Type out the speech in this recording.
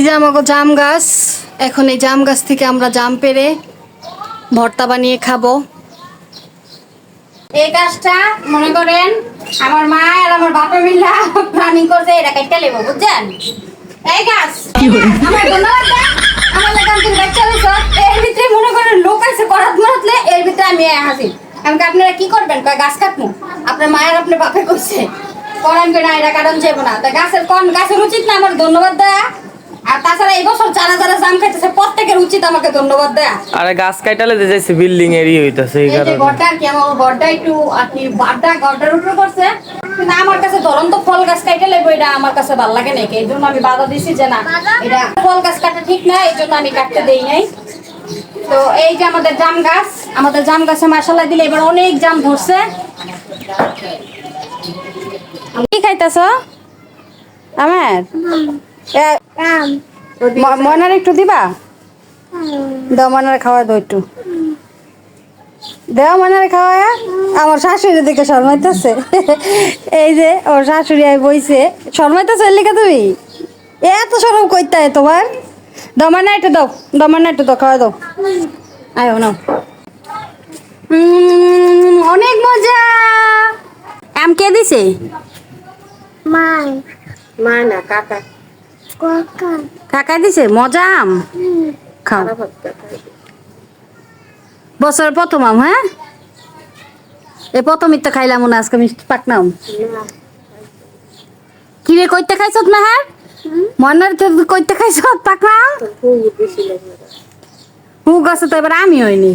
যে আমাকে জাম গাছ, এখন এই জাম গাছ থেকে আমরা জাম পেড়ে ভর্তা বানিয়ে খাবো। এই গাছটা মনে করেন আমার মা আর আমার বাপা মিলা প্ল্যানিং করছে এটা কেটে নেব, বুঝছেন? এই গাছ আমার ধন্যবাদ আমার লাগাম তুমি বাচ্চা হইছো, এর ভিতরে মনে করেন লোক আছে করাত মারাতলে, এর ভিতরে আমি হাজির। আমাকে আপনারা কি করবেন? কয় গাছ কাটবো। আপনার মায়ের আপনার বাপে কইছে করেন না, এটা কারণ যাবো না। তা গাছের কোন গাছের উচিত না আমার ধন্যবাদ দেয়া? আর তাছাড়া এই বছর যারা যারা জাম খাইতেছে প্রত্যেকের উচিত আমাকে ধন্যবাদ দেয়া। আরে গাছ কাটালে যাইছে বিল্ডিং এরই হইতাছে এই এই যে কারণে। গড়টা কি আমার গড়টা একটু আর কি বাড়টা গড়টার উপরে করছে, কিন্তু আমার কাছে ধরন তো ফল গাছ কাটে লাগবে, এটা আমার কাছে ভালো লাগে না। এই জন্য আমি বাধা দিছি যে না, এটা ফল গাছ কাটা ঠিক না, এই জন্য আমি কাটতে দেই নাই। তো এই যে আমাদের জাম গাছ, আমাদের জাম গাছে মাশাআল্লাহ দিলে এবার অনেক জাম ধরছে। কি খাইতেছ আমার? ময়নার একটু দিবা? দাও ময়নারে খাওয়া দাও একটু, দেওয়া ময়নারে খাওয়া। আমার শাশুড়ি দিকে শর্মাইতেছে। এই যে ওর শাশুড়ি আই বইছে, শর্মাইতেছে লিখা তুমি এত সরম কইতে তোমার। দমানা একটু দাও, দমানা একটু দাও, খাওয়া দাও। আয়ো নাও। অনেক মজা। আম কে দিছে? মা না কাকা। কাকা দিছে মজা আম। খাও, বছরের প্রথম আম। হ্যাঁ, এই প্রথমই তো খাইলাম না, আজকে মিষ্টি পাকনাম। কি রে কইতে খাইছত না? হ্যাঁ ময়নার কইতে খাইছত পাকনাম। হু গাছে তো এবার আমি হইনি।